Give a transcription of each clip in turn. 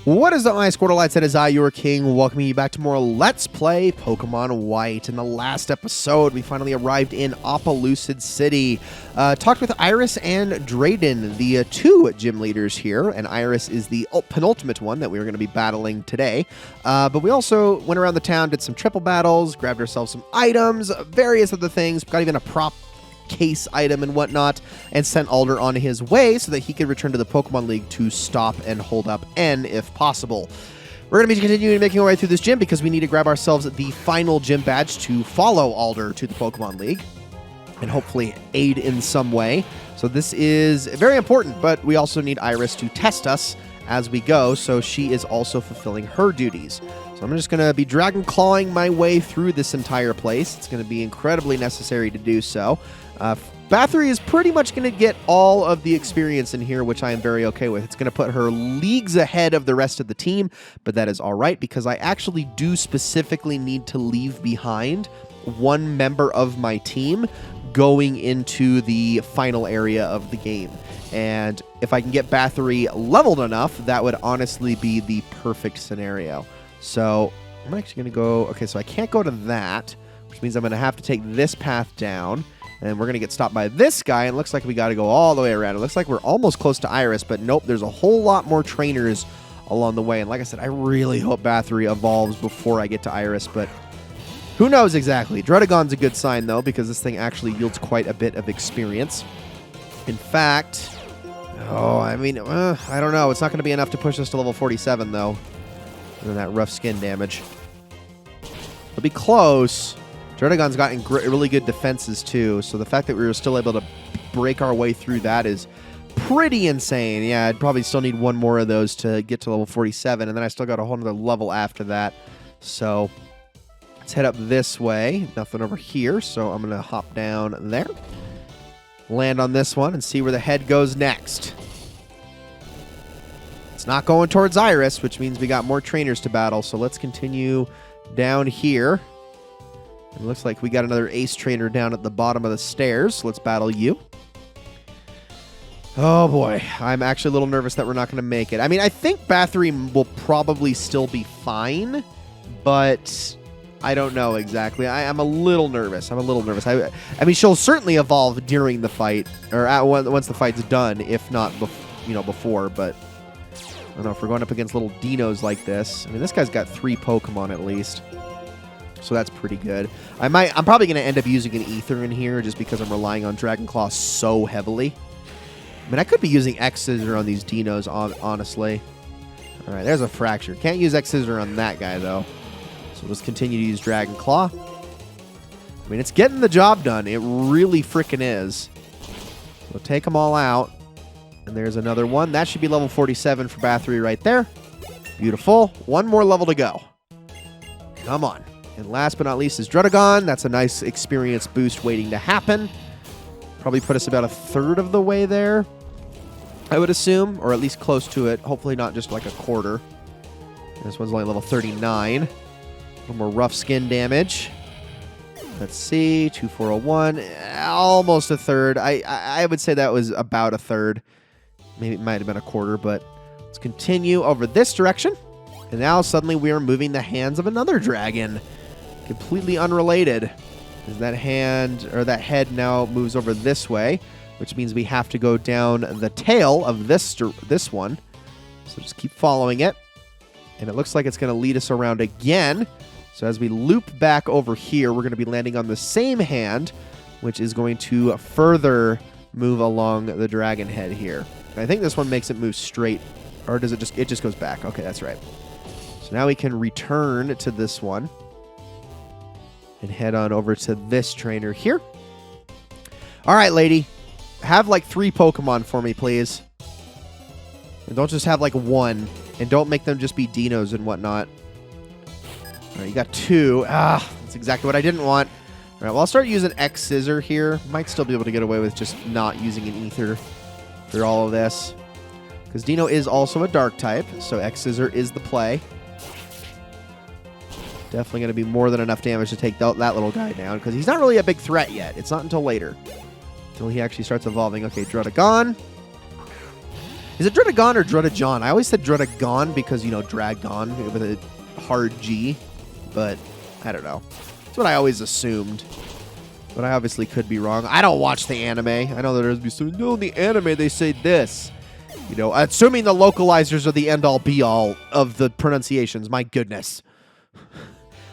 What is up, my Squirtleites? It is I, your king, welcoming you back to more Let's Play Pokemon White. In the last episode, we finally arrived in Opelucid City. Talked with Iris and Drayden, the two gym leaders here, and Iris is the penultimate one that we were going to be battling today. But we also went around the town, did some triple battles, grabbed ourselves some items, various other things, got even a prop case item and whatnot, and sent Alder on his way so that he could return to the Pokemon League to stop and hold up N if possible. We're going to be continuing making our way through this gym because we need to grab ourselves the final gym badge to follow Alder to the Pokemon League and hopefully aid in some way. So this is very important, but we also need Iris to test us as we go, so she is also fulfilling her duties. So I'm just going to be dragon clawing my way through this entire place. It's going to be incredibly necessary to do so. Bathory is pretty much going to get all of the experience in here, which I am very okay with. It's going to put her leagues ahead of the rest of the team, but that is all right because I actually do specifically need to leave behind one member of my team going into the final area of the game. And if I can get Bathory leveled enough, that would honestly be the perfect scenario. So I'm actually going to go... Okay, so I can't go to that, which means I'm going to have to take this path down. And we're going to get stopped by this guy, and it looks like we got to go all the way around. It looks like we're almost close to Iris, but nope, there's a whole lot more trainers along the way. And like I said, I really hope Bathory evolves before I get to Iris, but who knows exactly. Druddigon's a good sign, though, because this thing actually yields quite a bit of experience. In fact, I don't know. It's not going to be enough to push us to level 47, though. And then that rough skin damage. It'll be close. Druddigon's gotten really good defenses, too, so the fact that we were still able to break our way through that is pretty insane. Yeah, I'd probably still need one more of those to get to level 47, and then I still got a whole other level after that. So let's head up this way. Nothing over here, so I'm going to hop down there, land on this one, and see where the head goes next. It's not going towards Iris, which means we got more trainers to battle, so let's continue down here. It looks like we got another ace trainer down at the bottom of the stairs. So let's battle you. Oh boy, I'm actually a little nervous that we're not going to make it. I mean, I think Bathory will probably still be fine, but I don't know exactly. I'm a little nervous. I mean, she'll certainly evolve during the fight, or once the fight's done, if not before, but I don't know if we're going up against little dinos like this. I mean, this guy's got 3 Pokemon at least. So that's pretty good. I'm probably going to end up using an Ether in here just because I'm relying on Dragon Claw so heavily. I mean, I could be using X-Scissor on these dinos, honestly. All right, there's a Fraxure. Can't use X-Scissor on that guy, though. So let's continue to use Dragon Claw. I mean, it's getting the job done. It really freaking is. We'll take them all out. And there's another one. That should be level 47 for Bathory right there. Beautiful. One more level to go. Come on. And last but not least is Druddigon. That's a nice experience boost waiting to happen. Probably put us about a third of the way there, I would assume, or at least close to it. Hopefully not just like a quarter. This one's only level 39. A little more rough skin damage. Let's see, 2401, almost a third. I would say that was about a third. Maybe it might have been a quarter, but let's continue over this direction. And now suddenly we are moving the hands of another dragon. Completely unrelated. Is that hand or that head now moves over this way, which means we have to go down the tail of this one. So just keep following it. And it looks like it's going to lead us around again. So as we loop back over here, we're going to be landing on the same hand, which is going to further move along the dragon head here. And I think this one makes it move straight, or does it just goes back? Okay, that's right. So now we can return to this one and head on over to this trainer here. All right, lady. Have like 3 Pokemon for me, please. And don't just have like 1. And don't make them just be dinos and whatnot. All right, you got 2. That's exactly what I didn't want. All right, well, I'll start using X-Scissor here. Might still be able to get away with just not using an Ether for all of this. Because Dino is also a Dark type, so X-Scissor is the play. Definitely going to be more than enough damage to take that little guy down, because he's not really a big threat yet. It's not until later. Until he actually starts evolving. Okay, Druddigon. Is it Dredagon or Dredajon? I always said Dredagon because, you know, Dragon with a hard G. But I don't know. That's what I always assumed. But I obviously could be wrong. I don't watch the anime. I know there's be some, no, in the anime they say this. You know, assuming the localizers are the end-all be-all of the pronunciations. My goodness.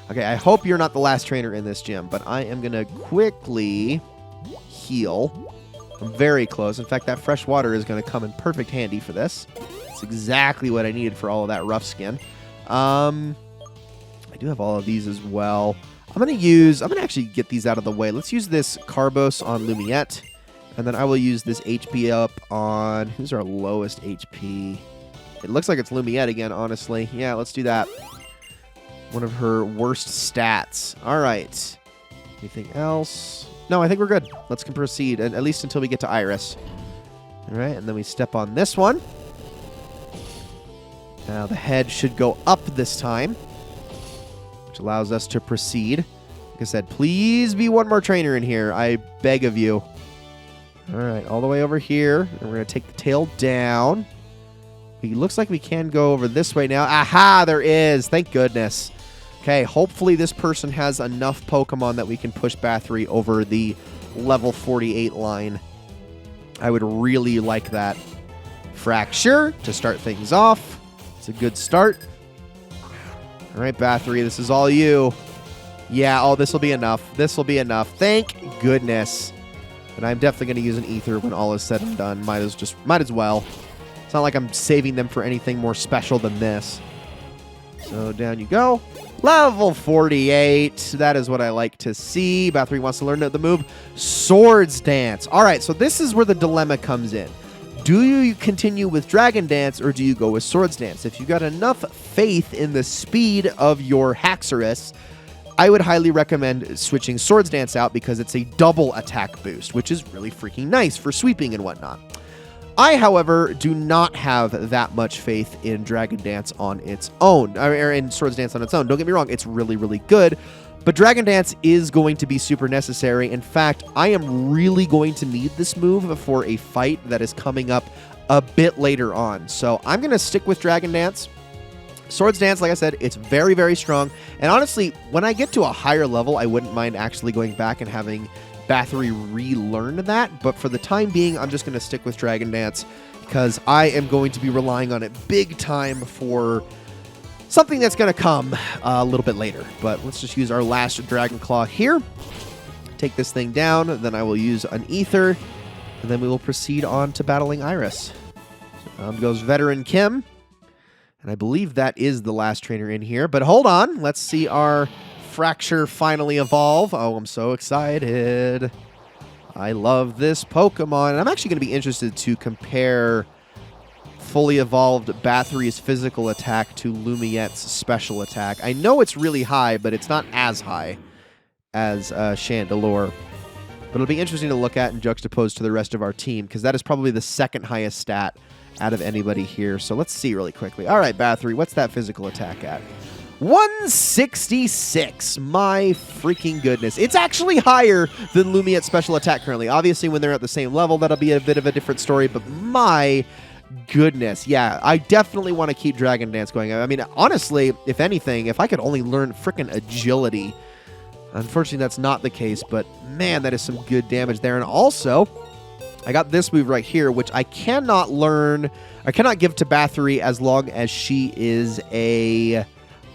Okay, I hope you're not the last trainer in this gym, but I am going to quickly heal. I'm very close. In fact, that fresh water is going to come in perfect handy for this. It's exactly what I needed for all of that rough skin. I do have all of these as well. I'm going to actually get these out of the way. Let's use this Carbos on Lumiette. And then I will use this HP up on... Who's our lowest HP? It looks like it's Lumiette again, honestly. Yeah, let's do that. One of her worst stats. All right. Anything else? No, I think we're good. Let's proceed, at least until we get to Iris. All right, and then we step on this one. Now the head should go up this time, which allows us to proceed. Like I said, please be one more trainer in here. I beg of you. All right, all the way over here. And we're going to take the tail down. It looks like we can go over this way now. Aha, there is. Thank goodness. Okay, hopefully this person has enough Pokemon that we can push Bathory over the level 48 line. I would really like that. Fraxure to start things off. It's a good start. All right, Bathory, this is all you. Yeah, oh, this will be enough. This will be enough. Thank goodness. And I'm definitely going to use an Ether when all is said and done. Might as well. It's not like I'm saving them for anything more special than this. So down you go. Level 48. That is what I like to see. Bathory wants to learn the move Swords Dance. All right, so this is where the dilemma comes in. Do you continue with Dragon Dance or do you go with Swords Dance? If you got enough faith in the speed of your Haxorus, I would highly recommend switching Swords Dance out because it's a double attack boost, which is really freaking nice for sweeping and whatnot. I, however, do not have that much faith in Dragon Dance on its own, or in Swords Dance on its own. Don't get me wrong, it's really, really good, but Dragon Dance is going to be super necessary. In fact, I am really going to need this move for a fight that is coming up a bit later on. So I'm going to stick with Dragon Dance. Swords Dance, like I said, it's very, very strong. And honestly, when I get to a higher level, I wouldn't mind actually going back and having Bathory relearn that. But for the time being, I'm just going to stick with Dragon Dance because I am going to be relying on it big time for something that's going to come a little bit later. But let's just use our last Dragon Claw here. Take this thing down. Then I will use an Ether. And then we will proceed on to battling Iris. So goes Veteran Kim. And I believe that is the last trainer in here. But hold on. Let's see our Fraxure finally evolve. Oh, I'm so excited. I love this Pokemon. And I'm actually going to be interested to compare fully evolved Bathory's physical attack to Lumiette's special attack. I know it's really high, but it's not as high as Chandelure. But it'll be interesting to look at and juxtapose to the rest of our team, because that is probably the second highest stat out of anybody here. So let's see really quickly. All right, Bathory, what's that physical attack at? 166. My freaking goodness. It's actually higher than Lumiette's special attack currently. Obviously, when they're at the same level, that'll be a bit of a different story, but my goodness. Yeah, I definitely want to keep Dragon Dance going. I mean, honestly, if anything, if I could only learn freaking agility. Unfortunately, that's not the case, but man, that is some good damage there. And also, I got this move right here, which I cannot learn. I cannot give to Bathory as long as she is a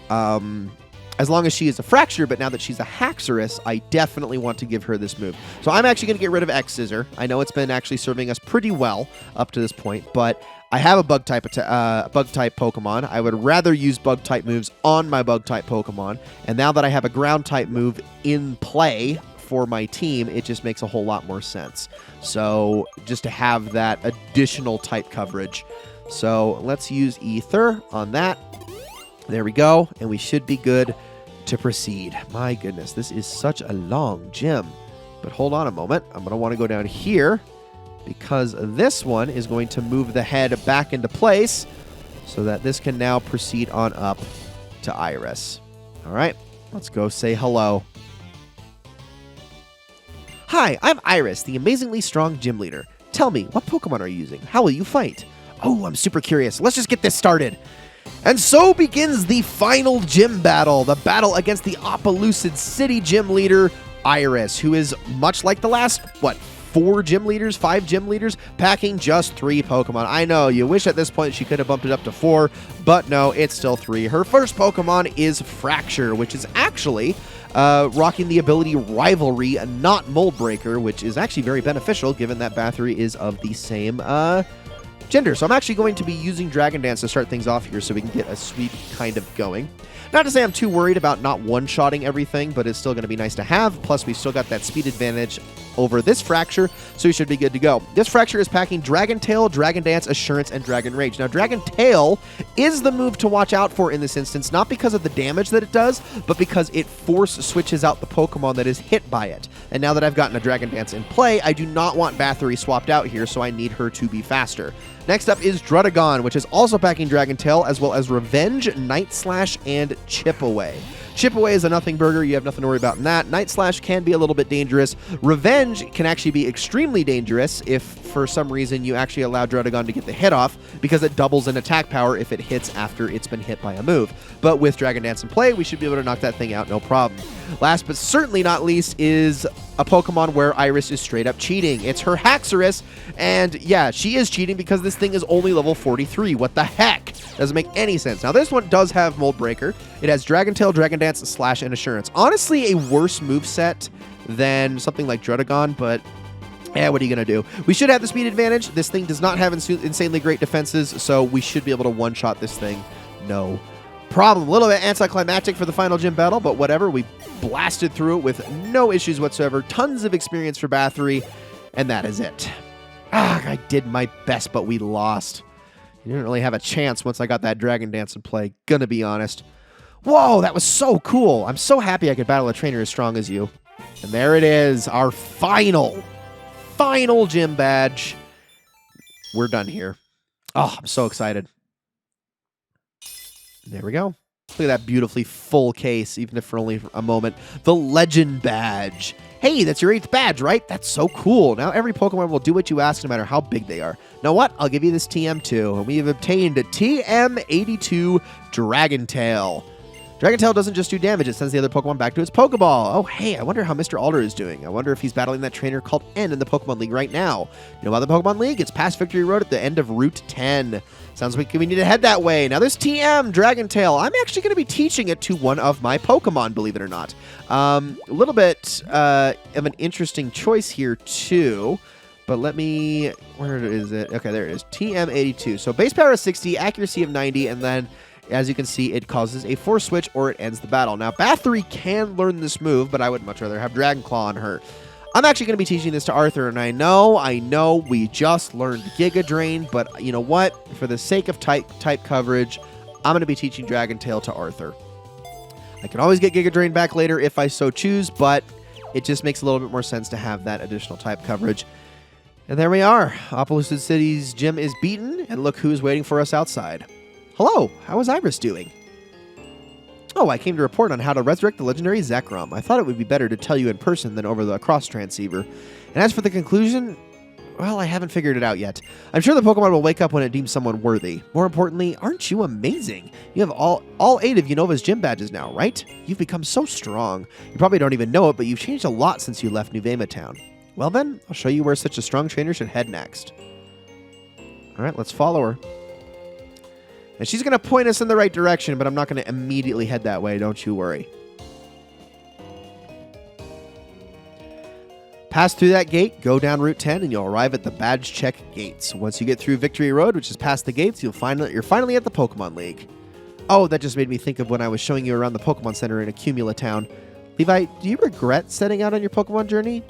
Fraxure, but now that she's a Haxorus, I definitely want to give her this move. So I'm actually going to get rid of X-Scissor. I know it's been actually serving us pretty well up to this point, but I have a Bug-type Pokemon. I would rather use Bug-type moves on my Bug-type Pokemon, and now that I have a Ground-type move in play for my team, it just makes a whole lot more sense. So just to have that additional type coverage. So let's use Ether on that. There we go, and we should be good to proceed. My goodness, this is such a long gym. But hold on a moment. I'm going to want to go down here because this one is going to move the head back into place so that this can now proceed on up to Iris. All right, let's go say hello. Hi, I'm Iris, the amazingly strong gym leader. Tell me, what Pokemon are you using? How will you fight? Oh, I'm super curious. Let's just get this started. And so begins the final gym battle. The battle against the Opelucid City gym leader, Iris, who is much like the last, 5 gym leaders, packing just 3 Pokemon. I know, you wish at this point she could have bumped it up to 4, but no, it's still 3. Her first Pokemon is Fraxure, which is actually rocking the ability Rivalry, not Mold Breaker, which is actually very beneficial given that Bathory is of the same gender. So I'm actually going to be using Dragon Dance to start things off here so we can get a sweep kind of going. Not to say I'm too worried about not one-shotting everything, but it's still going to be nice to have. Plus, we've still got that speed advantage over this Fraxure, so we should be good to go. This Fraxure is packing Dragon Tail, Dragon Dance, Assurance, and Dragon Rage. Now, Dragon Tail is the move to watch out for in this instance, not because of the damage that it does, but because it force switches out the Pokemon that is hit by it. And now that I've gotten a Dragon Dance in play, I do not want Bathory swapped out here, so I need her to be faster. Next up is Druddigon, which is also packing Dragon Tail, as well as Revenge, Night Slash, and Chip Away. Chip Away is a nothing burger. You have nothing to worry about in that. Night Slash can be a little bit dangerous. Revenge can actually be extremely dangerous if, for some reason, you actually allow Druddigon to get the hit off, because it doubles in attack power if it hits after it's been hit by a move. But with Dragon Dance in play, we should be able to knock that thing out no problem. Last but certainly not least is a Pokemon where Iris is straight up cheating. It's her Haxorus, and yeah, she is cheating because this thing is only level 43. What the heck? Doesn't make any sense. Now, this one does have Mold Breaker. It has Dragon Tail, Dragon Dance, Slash, and Assurance. Honestly, a worse moveset than something like Druddigon, but yeah, what are you going to do? We should have the speed advantage. This thing does not have insanely great defenses, so we should be able to one-shot this thing. No problem. A little bit anticlimactic for the final gym battle, but whatever. We blasted through it with no issues whatsoever. Tons of experience for Bathory, and that is it. I did my best, but we lost. You didn't really have a chance once I got that Dragon Dance in play, gonna be honest. Whoa, that was so cool. I'm so happy I could battle a trainer as strong as you. And there it is, our final gym badge. We're done here. Oh, I'm so excited. There we go. Look at that beautifully full case, even if for only a moment. The Legend Badge. Hey, that's your 8th badge, right? That's so cool. Now every Pokemon will do what you ask no matter how big they are. Now what? I'll give you this TM2. And we have obtained a TM82 Dragon Tail. Dragon Tail doesn't just do damage, it sends the other Pokemon back to its Pokeball. Oh, hey, I wonder how Mr. Alder is doing. I wonder if he's battling that trainer called N in the Pokemon League right now. You know about the Pokemon League? It's past Victory Road at the end of Route 10. Sounds like we need to head that way. Now, this TM, Dragon Tail, I'm actually going to be teaching it to one of my Pokemon, believe it or not. A little bit of an interesting choice here, too. But let me... Where is it? Okay, there it is. TM82. So base power is 60, accuracy of 90, and then... As you can see, it causes a force switch or it ends the battle. Now, Bathory can learn this move, but I would much rather have Dragon Claw on her. I'm actually going to be teaching this to Arthur, and I know, we just learned Giga Drain, but you know what? For the sake of type coverage, I'm going to be teaching Dragon Tail to Arthur. I can always get Giga Drain back later if I so choose, but it just makes a little bit more sense to have that additional type coverage. And there we are. Opelucid City's gym is beaten, and look who's waiting for us outside. Hello, how is Iris doing? Oh, I came to report on how to resurrect the legendary Zekrom. I thought it would be better to tell you in person than over the cross-transceiver. And as for the conclusion, well, I haven't figured it out yet. I'm sure the Pokemon will wake up when it deems someone worthy. More importantly, aren't you amazing? You have all 8 of Unova's gym badges now, right? You've become so strong. You probably don't even know it, but you've changed a lot since you left New Vema Town. Well then, I'll show you where such a strong trainer should head next. Alright, let's follow her. And she's going to point us in the right direction, but I'm not going to immediately head that way, don't you worry. Pass through that gate, go down Route 10, and you'll arrive at the badge check gates. Once you get through Victory Road, which is past the gates, you're finally at the Pokemon League. Oh, that just made me think of when I was showing you around the Pokemon Center in Accumula Town. Levi, do you regret setting out on your Pokemon journey?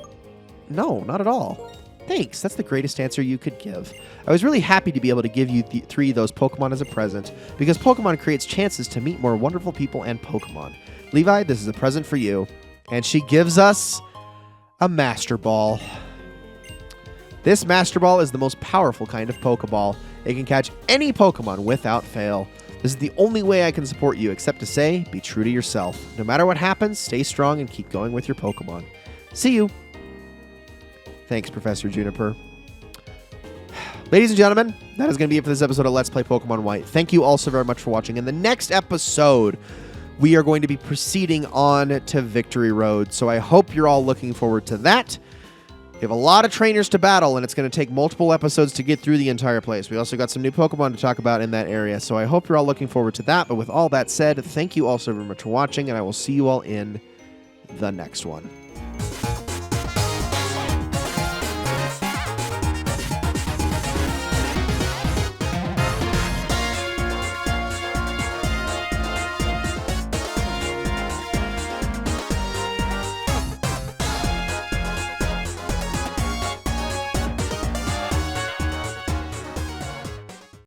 No, not at all. Thanks, that's the greatest answer you could give. I was really happy to be able to give you 3 of those Pokemon as a present, because Pokemon creates chances to meet more wonderful people and Pokemon. Levi, this is a present for you. And she gives us a Master Ball. This Master Ball is the most powerful kind of Pokeball. It can catch any Pokemon without fail. This is the only way I can support you, except to say, be true to yourself. No matter what happens, stay strong and keep going with your Pokemon. See you. Thanks, Professor Juniper. Ladies and gentlemen, that is going to be it for this episode of Let's Play Pokemon White. Thank you all so very much for watching. In the next episode, we are going to be proceeding on to Victory Road, so I hope you're all looking forward to that. We have a lot of trainers to battle, and it's going to take multiple episodes to get through the entire place. We also got some new Pokemon to talk about in that area, so I hope you're all looking forward to that. But with all that said, thank you all so very much for watching, and I will see you all in the next one.